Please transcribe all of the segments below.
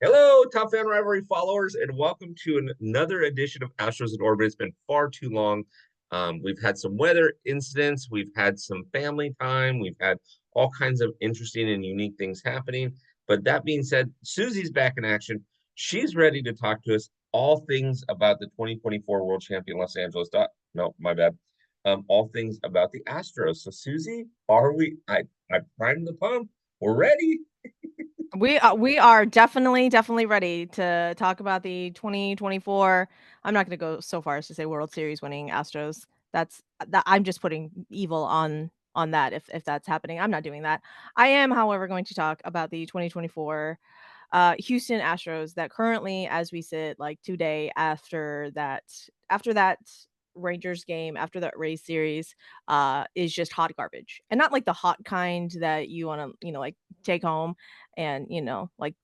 Hello, Top Fan Rivalry followers, and welcome to another edition of Astros in Orbit. It's been far too long. We've had some weather incidents, we've had some family time, we've had all kinds of interesting and unique things happening. But that being said, Suzy's back in action. She's ready to talk to us all things about the 2024 World Champion Los Angeles. No, my bad. All things about the Astros. So, Suzy, are we? I primed the pump. We're ready. We are definitely ready to talk about the 2024. I'm not gonna go so far as to say World Series winning Astros. I'm just putting evil on that if that's happening. I'm not doing that. I am, however, going to talk about the 2024 Houston Astros that currently, as we sit like today after that Rangers game, after that Rays series, is just hot garbage. And not like the hot kind that you want to, like take home and, like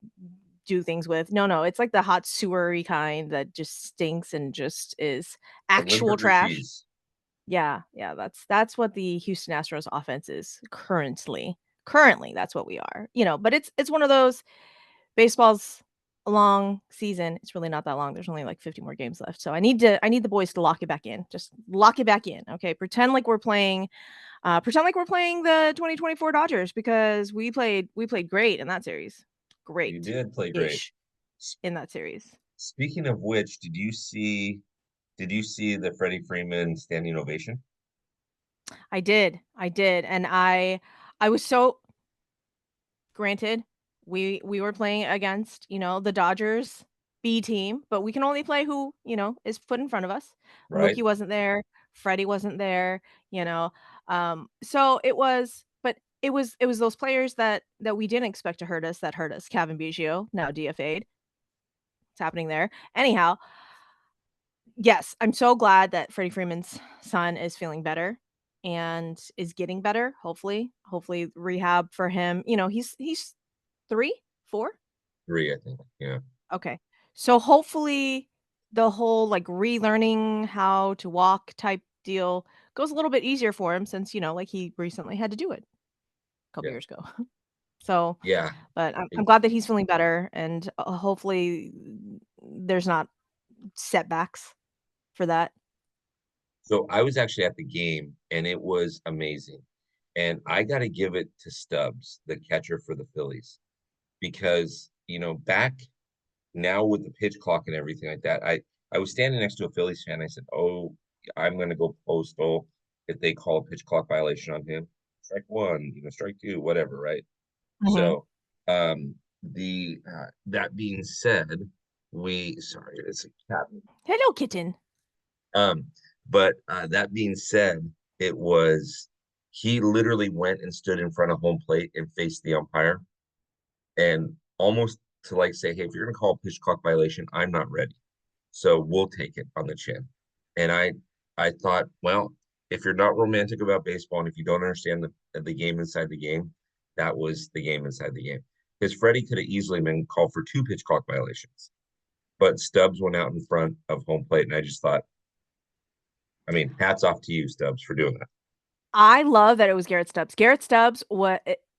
do things with. No, it's like the hot sewery kind that just stinks and just is The actual Limburger trash. cheese. Yeah, that's what the Houston Astros offense is currently. Currently, that's what we are. But it's one of those. Baseball's a long season. It's really not that long. There's only like 50 more games left. So I need the boys to lock it back in. Just lock it back in. Okay. Pretend like we're playing the 2024 Dodgers because we played great in that series. You Great did play great. ish S- in that series. Speaking of which, did you see the Freddie Freeman standing ovation? I did. And I was so granted, we were playing against, the Dodgers B team, but we can only play who, is put in front of us. Right? Mookie wasn't there, Freddie wasn't there, you know. So it was those players that we didn't expect to hurt us that hurt us. Kevin Biggio, now DFA'd. It's happening there. Anyhow, yes, I'm so glad that Freddie Freeman's son is feeling better and is getting better. Hopefully rehab for him. He's 3, 4? Three, I think. Yeah. Okay. So hopefully the whole like relearning how to walk type deal goes a little bit easier for him since, like he recently had to do it a couple Yeah. years ago. So, Yeah. but I'm It- glad that he's feeling better and hopefully there's not setbacks for that. So I was actually at the game and it was amazing. And I got to give it to Stubbs, the catcher for the Phillies, because, back now with the pitch clock and everything like that, I was standing next to a Phillies fan. I said, "Oh, I'm going to go postal if they call a pitch clock violation on him. Strike one, strike two, whatever, right?" Mhm. So, the that being said, we sorry, it's a cat. Hello, kitten. Um, but that being said, it was he literally went and stood in front of home plate and faced the umpire and almost to like say, "Hey, if you're gonna call a pitch clock violation, I'm not ready, so we'll take it on the chin." And I thought, well, if you're not romantic about baseball and if you don't understand the game inside the game, that was the game inside the game. Because Freddie could have easily been called for two pitch clock violations, but Stubbs went out in front of home plate, and I just thought, I mean, hats off to you, Stubbs, for doing that. I love that it was Garrett Stubbs. Garrett Stubbs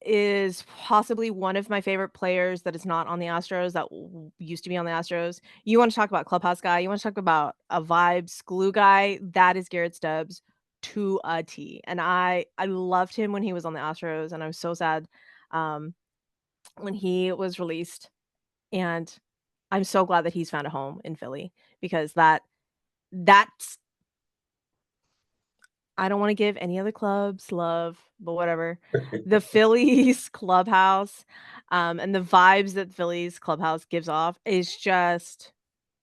is possibly one of my favorite players that is not on the Astros that used to be on the Astros. You want to talk about clubhouse guy, you want to talk about a vibes glue guy, that is Garrett Stubbs to a T. And I loved him when he was on the Astros and I'm so sad um when he was released and I'm so glad that he's found a home in Philly because that's I don't wanna give any other clubs love, but whatever. The Phillies clubhouse, and the vibes that Phillies clubhouse gives off is just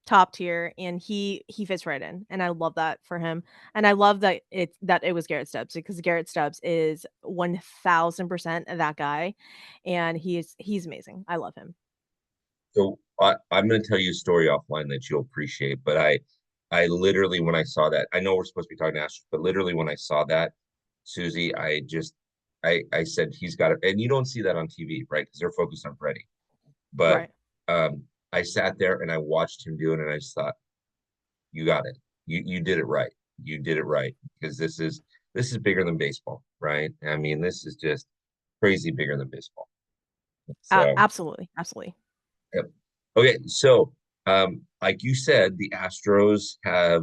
top tier, and he fits right in, and I love that for him, and I love that it was Garrett Stubbs because Garrett Stubbs is 1000% that guy, and he's amazing. I love him. So I'm going to tell you a story offline that you'll appreciate. But I literally, when I saw that, I know we're supposed to be talking Astros, but literally when I saw that, Susie, I said he's got it, and you don't see that on TV, right? Because they're focused on Freddie. But Right. I sat there and I watched him do it, and I just thought, you got it. You did it right. You did it right because this is bigger than baseball, right? I mean, this is just crazy bigger than baseball. So, Absolutely, absolutely. yep. Okay, so like you said, the Astros have,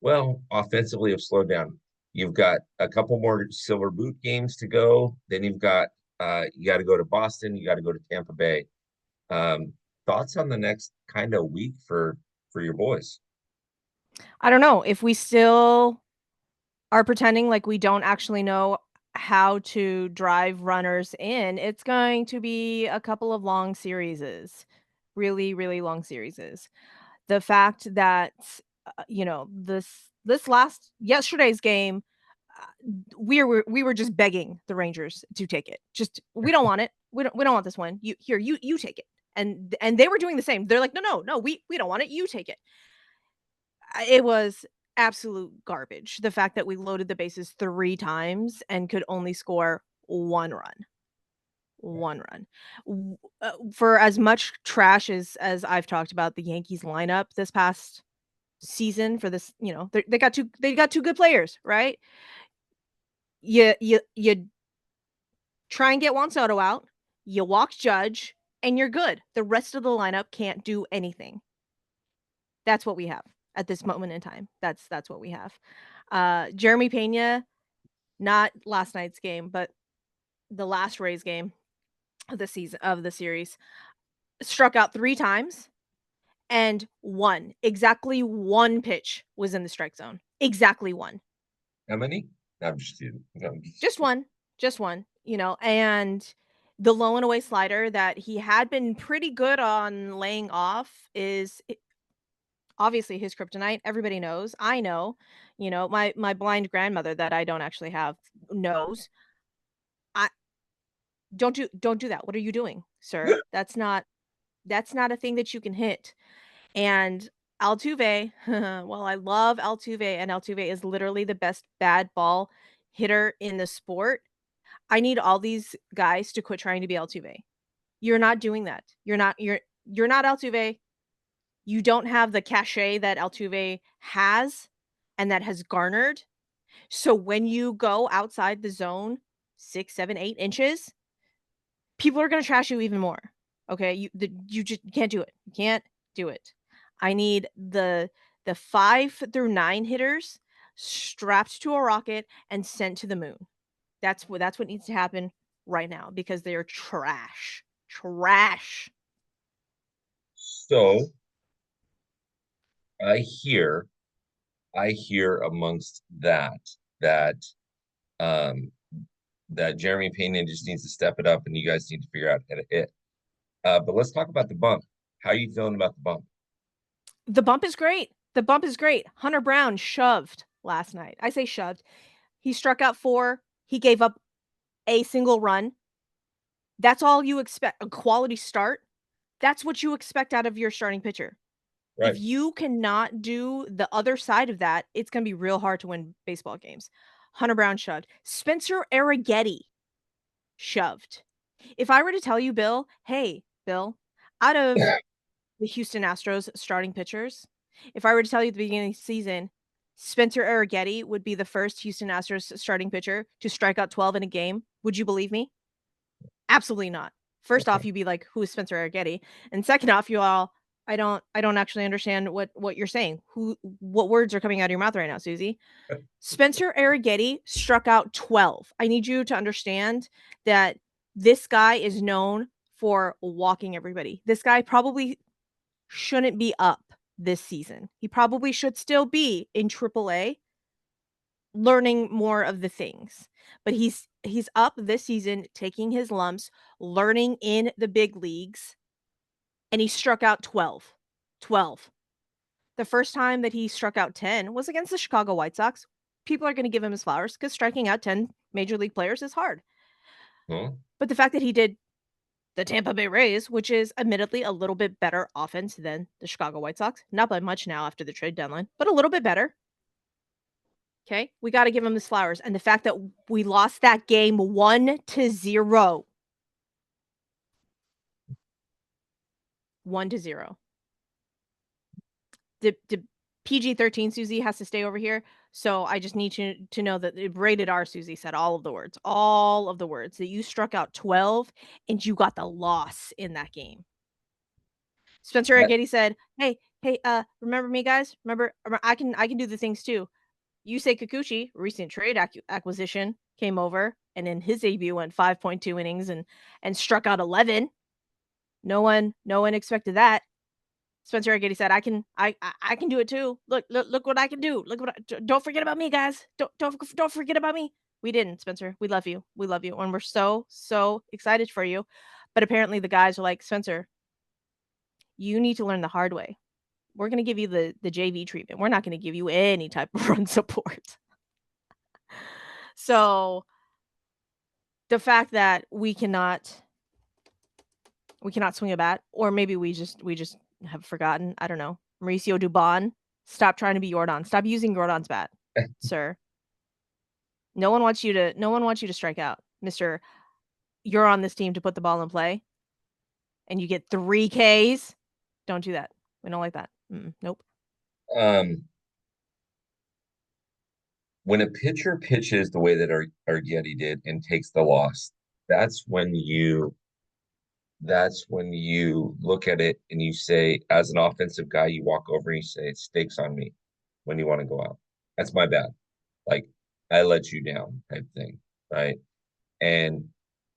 well, offensively have slowed down. You've got a couple more silver boot games to go. Then you got to go to Boston, you got to go to Tampa Bay. Um, Thoughts on the next kind of week for your boys? I don't know if we still are pretending like we don't actually know how to drive runners in. It's going to be a couple of long serieses, really, really long serieses. The fact that this last yesterday's game, we were just begging the Rangers to take it. Just we don't want it. We don't want this one. You take it. And they were doing the same. They're like, no, no, no, we don't want it. You take it. It was absolute garbage. The fact that we loaded the bases 3 times and could only score 1 run. 1 run. For as much trash as I've talked about the Yankees lineup this past season for this, they got 2 good players, right? You try and get Juan Soto out, you walk Judge, and you're good. The rest of the lineup can't do anything. That's what we have at this moment in time. That's what we have. Jeremy Pena, not last night's game, but the last Rays game of the series, struck out 3 times and 1. Exactly 1 pitch was in the strike zone. Exactly 1. How many? I'm just kidding. I'm just Just 1. Just 1, and the low and away slider that he had been pretty good on laying off is obviously his kryptonite. Everybody knows. I know. My blind grandmother that I don't actually have knows. I don't do that. What are you doing, sir? That's not a thing that you can hit. And Altuve, well, I love Altuve, and Altuve is literally the best bad ball hitter in the sport. I need all these guys to quit trying to be Altuve. You're not doing that. You're not Altuve. You don't have the cachet that Altuve has and that has garnered. So when you go outside the zone 6, 7, 8 inches, people are gonna trash you even more. Okay, you just can't do it. You can't do it. I need the 5 through 9 hitters strapped to a rocket and sent to the moon. That's what needs to happen right now because they are trash. Trash. so I hear I hear amongst that um that Jeremy Pena just needs to step it up and you guys need to figure out how to hit. But let's talk about the bump. How are you feeling about the bump? The bump is great. The bump is great. Hunter Brown shoved last night. I say shoved. He struck out 4. He gave up a single run. That's all you expect. A quality start. That's what you expect out of your starting pitcher. If Right. you cannot do the other side of that, it's going to be real hard to win baseball games. Hunter Brown shoved. Spencer Arrighetti shoved. If I were to tell you, Bill, hey, Bill, out of the Houston Astros starting pitchers, if I were to tell you at the beginning of the season, Spencer Arrighetti would be the first Houston Astros starting pitcher to strike out 12 in a game, would you believe me? Absolutely not. First off, you'd be like, "Who is Spencer Arrighetti?" And second off, I don't actually understand what you're saying. What words are coming out of your mouth right now, Suzy? Spencer Arrighetti struck out 12. I need you to understand that this guy is known for walking everybody. This guy probably shouldn't be up this season. He probably should still be in AAA learning more of the things. But he's up this season taking his lumps, learning in the big leagues, and he struck out 12. 12. The first time that he struck out 10 was against the Chicago White Sox. People are going to give him his flowers cuz striking out 10 major league players is hard. Huh? But the fact that he did the Tampa Bay Rays, which is admittedly a little bit better offense than the Chicago White Sox, not by much now after the trade deadline, but a little bit better. Okay, we got to give him his flowers, and the fact that we lost that game 1-0, 1-0. The PG-13 Suzy has to stay over here, so I just need you to know that the rated R Suzy said all of the words that you struck out 12 and you got the loss in that game. Spencer That Arrighetti said, "Hey, remember me, guys? I can do the things too." Yusei Kikuchi, recent trade acquisition, came over and in his debut went 5.2 innings and struck out 11. No one expected that. Spencer Arrighetti said, I can do it too. Look what I can do. Look what don't forget about me, guys. Don't forget about me." We didn't, Spencer. We love you. We love you, and we're so excited for you. But apparently, the guys are like, Spencer, you need to learn the hard way. We're gonna give you the JV treatment. We're not gonna give you any type of run support. So the fact that we cannot swing a bat, or maybe we just have forgotten. I don't know. Mauricio Dubon, stop trying to be Jordan. Stop using Jordan's bat, sir. No one wants you to strike out, Mister. You're on this team to put the ball in play, and you get 3 Ks. Don't do that. We don't like that. Nope. um when a pitcher pitches the way that Argetti did and takes the loss, that's when you that's when you look at it and you say, as an offensive guy, you walk over and you say, "Stakes on me," when you want to go out. That's my bad. Like, I let you down type thing, right? And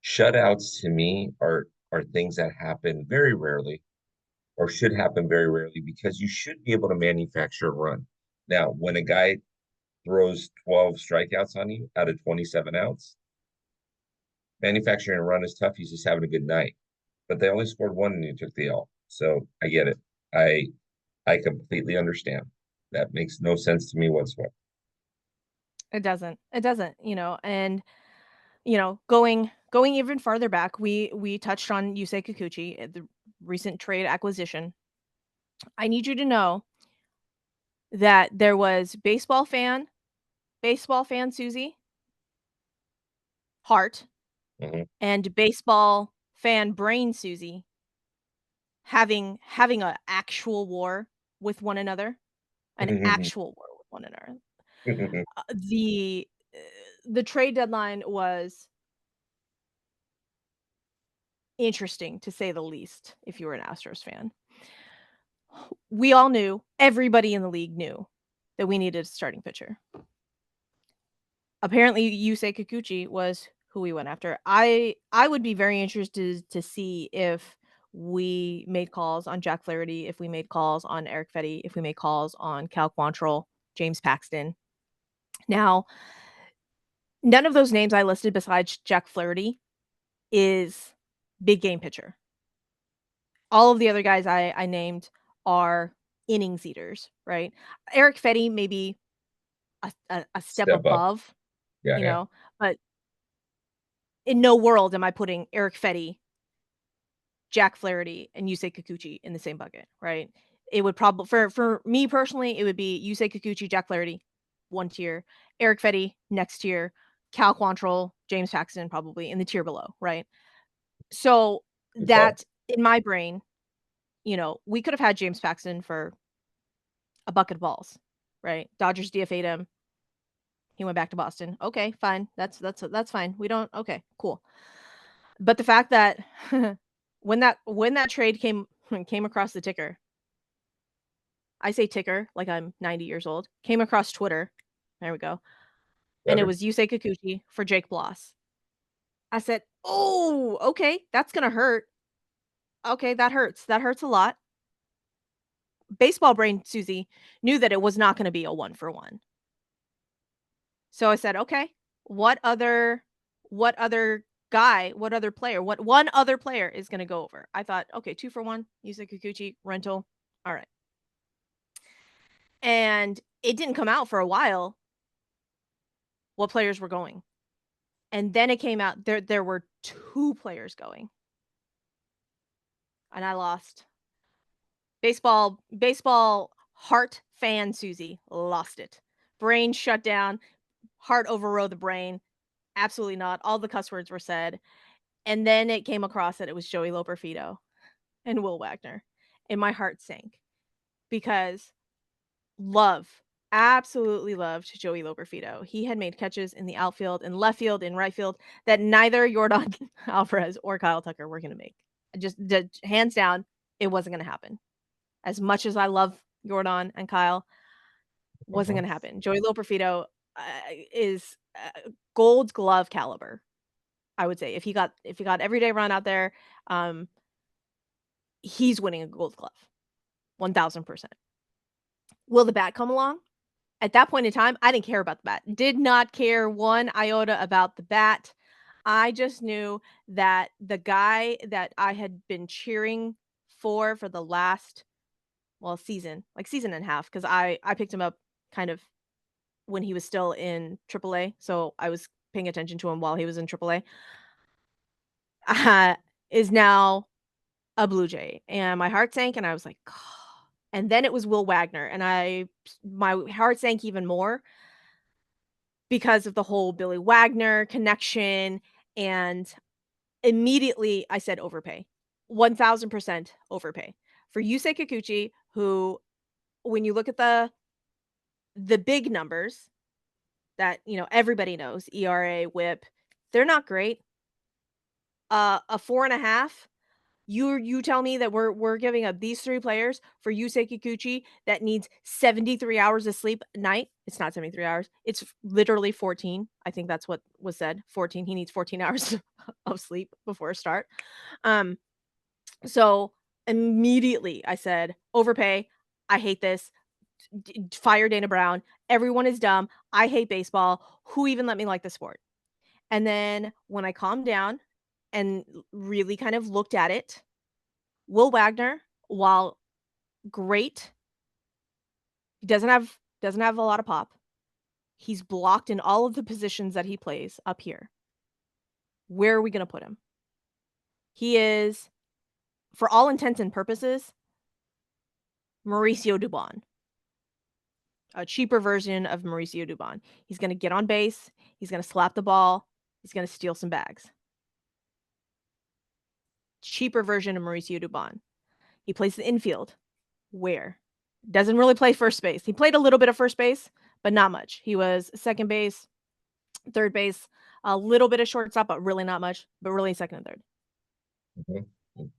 shutouts to me are things that happen very rarely or should happen very rarely because you should be able to manufacture a run. Now, when a guy throws 12 strikeouts on you out of 27 outs, manufacturing a run is tough. He's just having a good night. But they only scored one and you took the L. So I get it. I I completely understand. That makes no sense to me whatsoever. It doesn't. It doesn't. And going even farther back, we touched on Yusei Kikuchi, the recent trade acquisition. I need you to know that there was baseball fan Suzy Hart, Mhm. and baseball fan brain Suzy having a actual war with one another, an actual war with one another. Uh, the uh, the trade deadline was interesting to say the least if you were an Astros fan. We all knew, everybody in the league knew that we needed a starting pitcher. Apparently, Yusei Kikuchi was who we went after. I would be very interested to see if we made calls on Jack Flaherty, if we made calls on Eric Fetty, if we made calls on Cal Quantrill, James Paxton. Now, none of those names I listed besides Jack Flaherty is big game pitcher. All of the other guys I named are innings eaters, right? Eric Fetty maybe a step Step up. above, Yeah, you yeah. know, but in no world am I putting Eric Fetty, Jack Flaherty, and Yusei Kikuchi in the same bucket, right? It would probably for me personally, it would be Yusei Kikuchi, Jack Flaherty, one tier, Eric Fetty, next tier, Cal Quantrill, James Paxton, probably in the tier below, right? So Good call. that in my brain, we could have had James Paxton for a bucket of balls, right? Dodgers DFA'd him. He went back to Boston. Okay, fine. That's fine. We don't okay, cool. But the fact that when that trade came across the ticker, I say ticker like I'm 90 years old, came across Twitter. There we go. And it Better. was Yusei Kikuchi for Jake Bloss. I said, "Oh, okay, that's gonna hurt. Okay, that hurts. That hurts a lot." Baseball brain Susie knew that it was not gonna be a one for one. So I said, "Okay, what other what other player, what one other player is gonna go over?" I thought, "Okay, 2 for 1, Yusei Kikuchi, rental. Alright." And it didn't come out for a while what players were going. And then it came out there were 2 players going, and I lost. Baseball heart fan Susie lost it. Brain shut down, heart overrode the brain. Absolutely not. All the cuss words were said. And then it came across that it was Joey Loperfido and Will Wagner, and my heart sank because love, absolutely loved Joey Loperfido. He had made catches in the outfield, in left field, in right field that neither Jordan Alvarez or Kyle Tucker were gonna make. Just hands down, It wasn't gonna happen. As much as I love Jordan and Kyle, wasn't Mhm. gonna happen. Joey Loperfido, is, Gold Glove caliber, I would say. If he got everyday run out there, um, he's winning a Gold Glove, 1000%. Will the bat come along? At that point in time, I didn't care about the bat. Did not care one iota about the bat. I just knew that the guy that I had been cheering for the last, well, season, like season and a half, because I picked him up kind of when he was still in AAA, so I was paying attention to him while he was in AAA, uh, is now a Blue Jay, and my heart sank, and I was like, and then it was Will Wagner, and my heart sank even more because of the whole Billy Wagner connection, and immediately I said overpay. 1000% overpay. For Yusei Kikuchi, who, when you look at the big numbers that, everybody knows, ERA, WHIP, they're not great. A 4.5, you tell me that we're giving up these 3 players for Yusei Kikuchi that needs 73 hours of sleep a night. It's not 73 hours. It's literally 14. I think that's what was said. 14. He needs 14 hours of sleep before a start. Um, so immediately I said, overpay. I hate this. Fire Dana Brown. Everyone is dumb. I hate baseball. Who even let me like the sport? And then when I calmed down and really kind of looked at it, Will Wagner, while great, he doesn't have a lot of pop. He's blocked in all of the positions that he plays up here. Where are we gonna put him? He is, for all intents and purposes, Mauricio Dubon, a cheaper version of Mauricio Dubon. He's gonna get on base, he's gonna slap the ball, he's gonna steal some bags. Cheaper version of Mauricio Dubon. He plays the infield. Where? Doesn't really play first base. He played a little bit of first base, but not much. He was second base, third base, a little bit of shortstop, but really not much, but really second and third. Mhm. Mhm.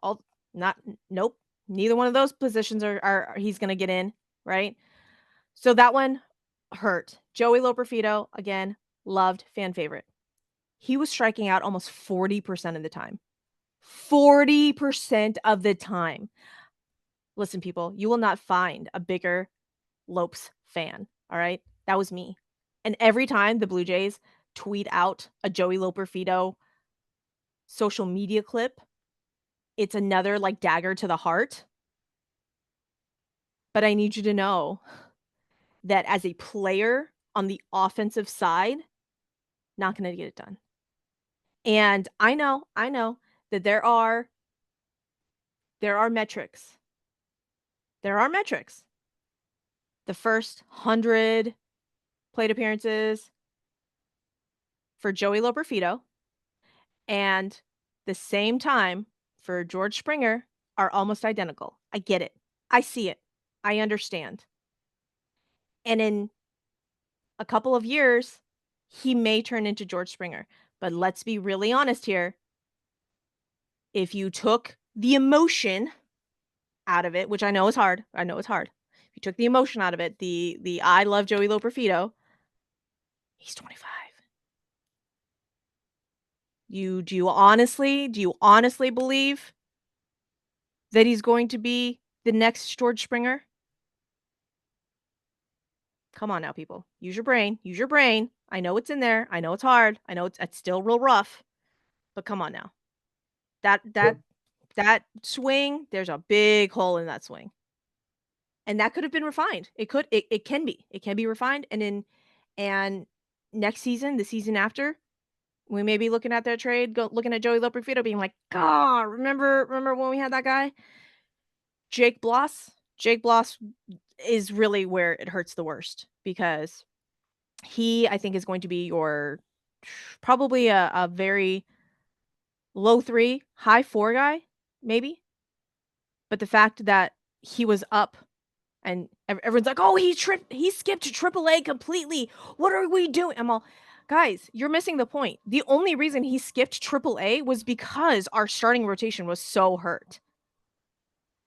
All not nope. Neither one of those positions are he's gonna get in, right? So that one hurt. Joey Loperfido, again, loved, fan favorite. He was striking out almost 40% of the time. 40% of the time. Listen, people, you will not find a bigger Lopes fan. All right. That was me. And every time the Blue Jays tweet out a Joey Loperfido social media clip, it's another like dagger to the heart. But I need you to know that as a player on the offensive side, not going to get it done. And I know that there are metrics. There are metrics. The first 100 plate appearances for Joey Loperfido and the same time for George Springer are almost identical. I get it. I see it. I understand. And in a couple of years, he may turn into George Springer. But let's be really honest here. If you took the emotion out of it, which I know is hard. I know it's hard. If you took the emotion out of it, the I love Joey Loperfido, he's 25. Do you honestly believe that he's going to be the next George Springer? Come on now, people. Use your brain. Use your brain. I know it's in there. I know it's hard. I know it's still real rough, but come on now. That But that that swing, there's a big hole in that swing. And that could have been refined. It can be. It can be refined and next season, the season after, we may be looking at their trade, looking at Joey Loperfido being like, "God, remember when we had that guy?" Jake Bloss? Jake Bloss is really where it hurts the worst because he, I think, is going to be your probably a very low 3, high 4 guy, maybe. But the fact that he was up and everyone's like, "Oh, he skipped to AAA completely. What are we doing?" I'm all, "Guys, you're missing the point. The only reason he skipped AAA was because our starting rotation was so hurt.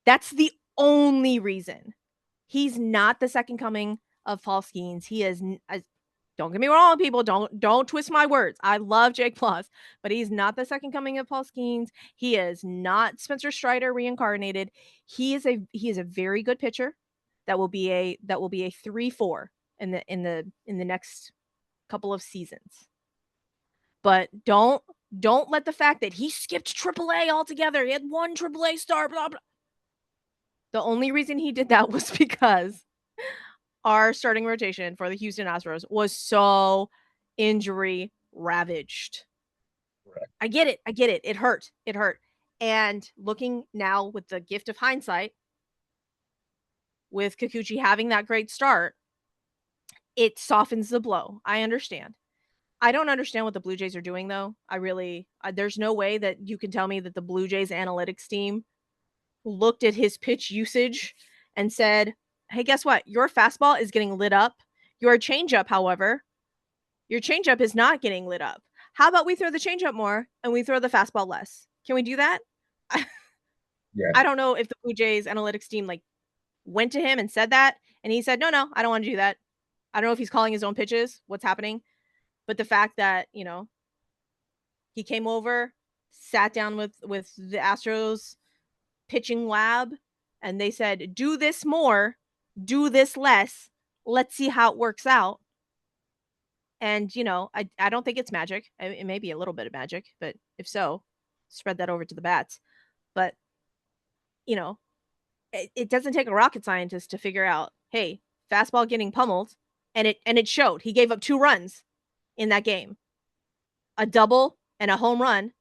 That's the only reason. He's not the second coming of Paul Skeens. He is don't get me wrong, people. Don't twist my words. I love Jake Plus, but he's not the second coming of Paul Skeens. He is not Spencer Strider reincarnated. He is a very good pitcher. That will be a 3-4 in the next couple of seasons. But don't let the fact that he skipped AAA altogether. He had one AAA star. Blah blah. The only reason he did that was because our starting rotation for the Houston Astros was so injury ravaged. Correct. I get it. I get it. It hurt. It hurt. And looking now with the gift of hindsight, with Kikuchi having that great start, it softens the blow. I understand. I don't understand what the Blue Jays are doing, though. There's no way that you can tell me that the Blue Jays analytics team looked at his pitch usage and said, hey, guess what? Your fastball is getting lit up. Your changeup, however, your changeup is not getting lit up. How about we throw the changeup more and we throw the fastball less? Can we do that? I, Yeah. I don't know if the Blue Jays analytics team went to him and said that, and he said, no, I don't want to do that. I don't know if he's calling his own pitches, what's happening, but the fact that he came over, sat down with the Astros pitching lab, and they said, do this more, do this less. Let's see how it works out. And, I don't think it's magic. It may be a little bit of magic, but if so, spread that over to the bats. But, you know, it doesn't take a rocket scientist to figure out, hey, fastball getting pummeled, and it showed. He gave up 2 runs in that game. A double and a home run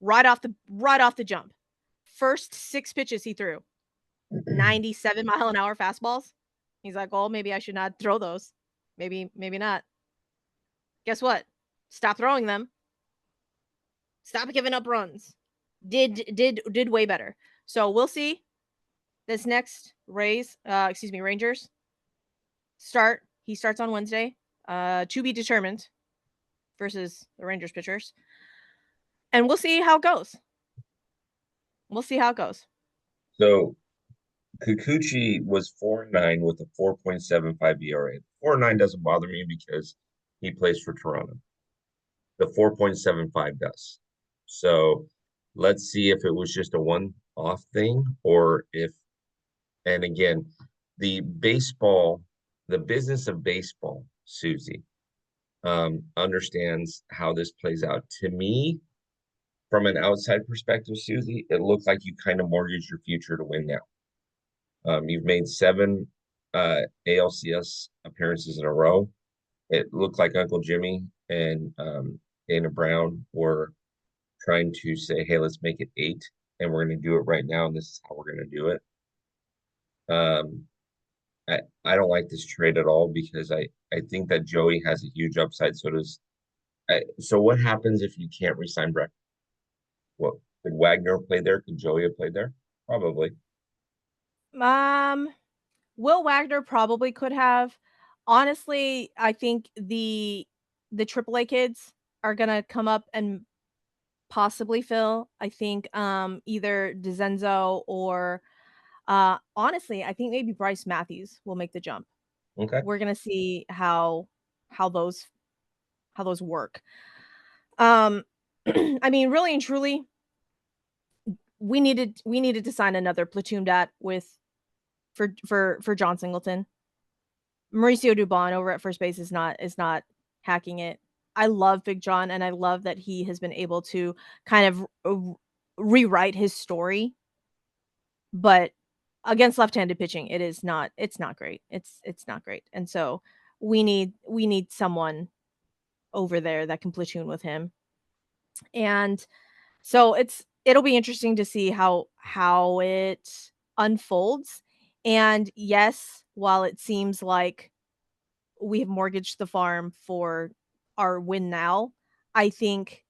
right off the jump. First 6 pitches he threw, 97-mile-an-hour fastballs. He's like, "Oh, maybe I should not throw those. Maybe not." Guess what? Stop throwing them. Stop giving up runs. Did way better. So we'll see. This next Rangers start. He starts on Wednesday. To be determined versus the Rangers pitchers. And we'll see how it goes. We'll see how it goes. So Kikuchi was 4-9 with a 4.75 ERA. 4-9 doesn't bother me because he plays for Toronto. The 4.75 does. So let's see if it was just a one-off thing or if, and again, the business of baseball, Suzy, understands how this plays out. To me, from an outside perspective, Suzy, it looks like you kind of mortgage your future to win now. You've made 7 ALCS appearances in a row. It looked like Uncle Jimmy and Dana Brown were trying to say, hey, let's make it 8, and we're going to do it right now, and this is how we're going to do it. I don't like this trade at all because I think that Joey has a huge upside. So does so what happens if you can't resign Breck? What could Wagner play there? Could Joey have played there? Probably. Um, Will Wagner probably could have. Honestly, I think the AAA kids are gonna come up and possibly fill. I think either DeZenzo or honestly, I think maybe Bryce Matthews will make the jump. Okay. We're gonna see how those how those work. Um, I mean, really and truly, we needed to sign another platoon dat with for John Singleton. Mauricio Dubon over at first base is not hacking it. I love Big John, and I love that he has been able to kind of rewrite his story, but against left-handed pitching, it's not great. It's not great. And so we need someone over there that can platoon with him. And so it'll be interesting to see how it unfolds. And yes, while it seems like we have mortgaged the farm for our win now, I think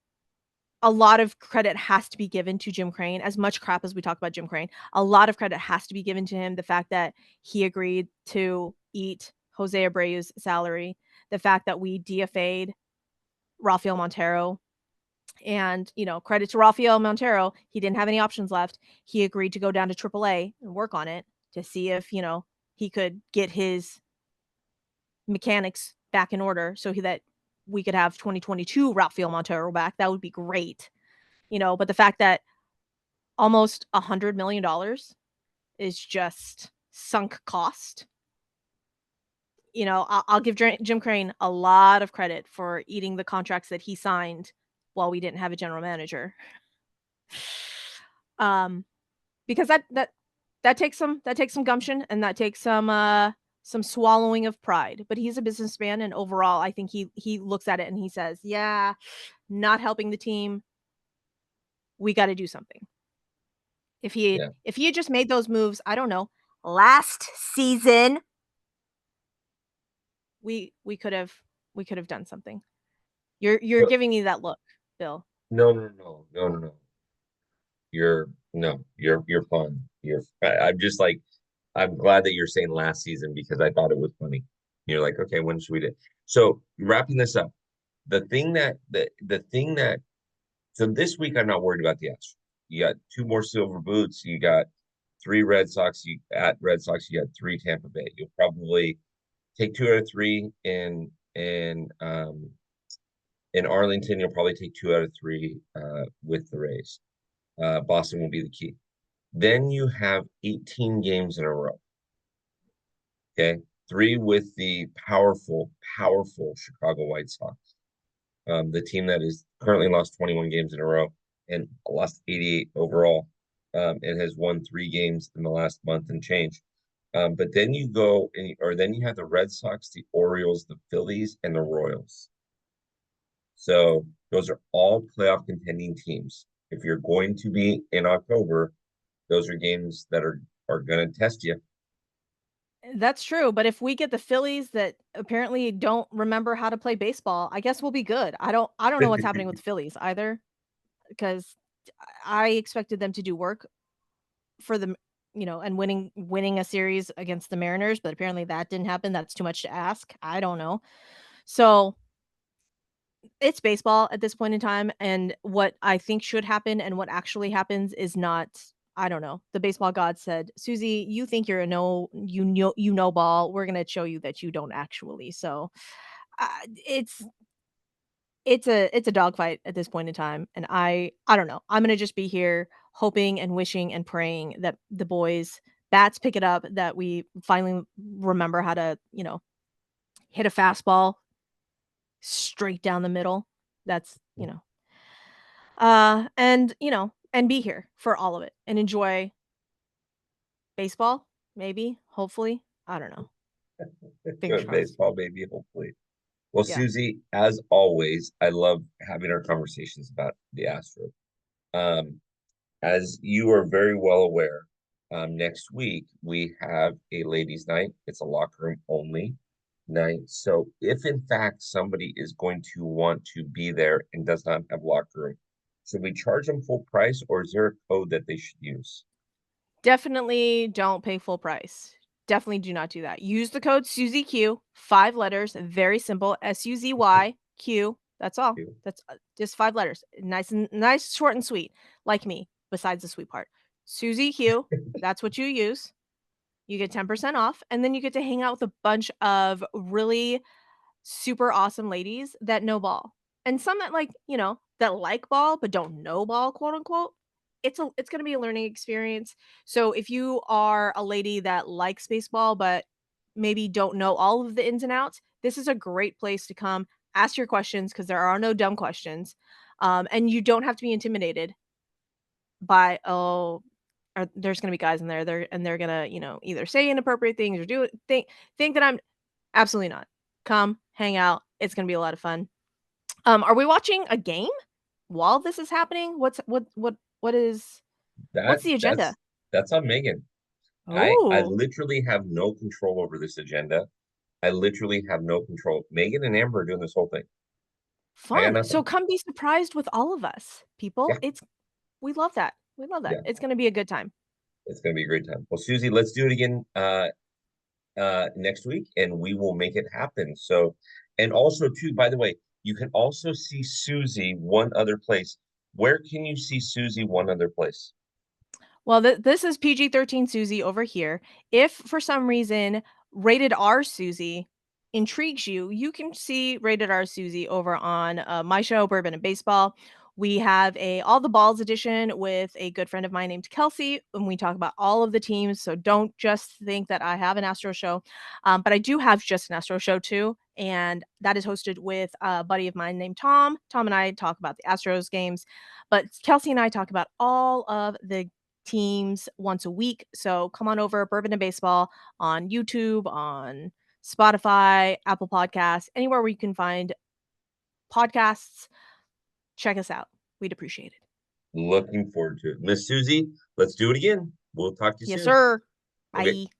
a lot of credit has to be given to Jim Crane. As much crap as we talk about Jim Crane, a lot of credit has to be given to him. The fact that he agreed to eat Jose Abreu's salary, the fact that we DFA'd Rafael Montero, And, credit to Rafael Montero, he didn't have any options left. He agreed to go down to AAA and work on it to see if, he could get his mechanics back in order that we could have 2022 Rafael Montero back. That would be great. But the fact that almost $100 million is just sunk cost. I'll give Jim Crane a lot of credit for eating the contracts that he signed while we didn't have a general manager. Um, because that takes some gumption, and that takes some swallowing of pride. But he's a businessman, and overall, I think he looks at it and he says, "Yeah, not helping the team. We got to do something." Yeah. If he had just made those moves, I don't know, last season, we could have done something. You're No, giving me that look, Bill. no, no, no, no, no, no. You're no, you're fun. I'm just like, I'm glad that you're saying last season because I thought it was funny. You're like, okay, when should we do? So wrapping this up, the thing that so this week I'm not worried about the Astros. You got two more silver boots. You got three Red Sox. You at Red Sox. You got three Tampa Bay. You'll probably take two out of three in Arlington. You'll probably take two out of three with the Rays. Boston will be the key. Then you have 18 games in a row. Okay. Three with the powerful, powerful Chicago White Sox, the team that is currently lost 21 games in a row and lost 88 overall, and has won three games in the last month and change. But then you go or then you have the Red Sox, the Orioles, the Phillies, and the Royals. So those are all playoff contending teams. If you're going to be in October, those are games that are going to test you. That's true, but if we get the Phillies that apparently don't remember how to play baseball, I guess we'll be good. I don't know what's happening with the Phillies either, because I expected them to do work for the and winning a series against the Mariners, but apparently that didn't happen. That's too much to ask. I don't know. So, it's baseball at this point in time, and what I think should happen and what actually happens is not. I don't know. The baseball god said, "Suzy, you think you're a no ball. We're gonna show you that you don't actually." So, uh, it's it's a dogfight at this point in time, and I don't know. I'm gonna just be here hoping and wishing and praying that the boys bats pick it up, that we finally remember how to hit a fastball straight down the middle. That's and be here for all of it and enjoy baseball, maybe, hopefully. I don't know. Fingers Good crossed. baseball, baby, hopefully. Well, Yeah. Susie, as always, I love having our conversations about the Astros. Um, as you are very well aware, next week we have a ladies' night. It's a locker room only night. So if in fact somebody is going to want to be there and does not have locker room, should we charge them full price or is there a code that they should use? Definitely don't pay full price. Definitely do not do that. Use the code SUZYQ, 5 letters, very simple, SUZYQ. That's all. That's just 5 letters. Nice, short and sweet, like me, besides the sweet part. SUZYQ, that's what you use. You get 10% off, and then you get to hang out with a bunch of really super awesome ladies that know ball. And some that that like ball but don't know ball, quote unquote. It's going to be a learning experience. So if you are a lady that likes baseball but maybe don't know all of the ins and outs, this is a great place to come ask your questions, because there are no dumb questions. And you don't have to be intimidated by, there's going to be guys in there, they're going to, either say inappropriate things or think that I'm. Absolutely not. Come, hang out. It's gonna be a lot of fun. Are we watching a game while this is happening? What's That the agenda? that's on Megan. I Oh, literally have no control over this agenda. I literally have no control. Megan and Amber are doing this whole thing. I got fun. So nothing. come be surprised with all of us, people. Yeah, We love that. We love that. yeah. It's gonna be a good time. It's gonna be a great time. Well, Susie, let's do it again next week and we will make it happen. So, and also too, by the way, you can also see Suzy one other place. Where can you see Suzy one other place? Well, this is PG-13 Suzy over here. If for some reason Rated R Suzy intrigues you, you can see Rated R Suzy over on my show, Bourbon and Baseball. We have a All the Balls edition with a good friend of mine named Kelsey, and we talk about all of the teams. So don't just think that I have an Astro show, but I do have just an Astro show too, and that is hosted with a buddy of mine named Tom. Tom and I talk about the Astros games, but Kelsey and I talk about all of the teams once a week. So come on over, Bourbon and Baseball on YouTube, on Spotify, Apple Podcasts, anywhere where you can find podcasts. Check us out. We'd appreciate it. Looking forward to it. Miss Suzy, let's do it again. We'll talk to you Yes, soon. sir. Okay. Bye.